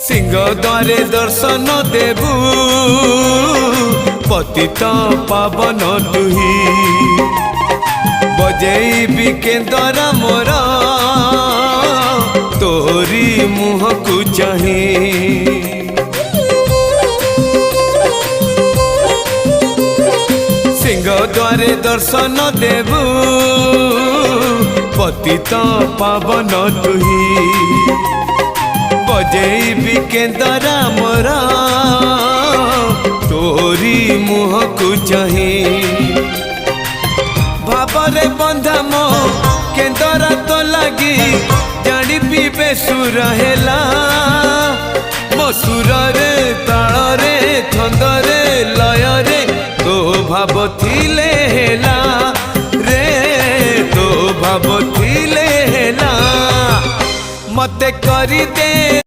सिंह द्वारे दर्शन देबू पतित पावन तुही बजेबी केंदरा मोर तोरी मुह को चाही सिंह द्वारे दर्शन देबू पतित पावन तुही बजेबी केंदरा मोर तोरी मुह को चाही भावरे बंधा मो केंदरा तो लगी जानी पीबे सुर हेला मो सुर रे ताल रे छंद रे लय रे तो भाव थिले हेला रे तो भाव थिले हेला मते करी दे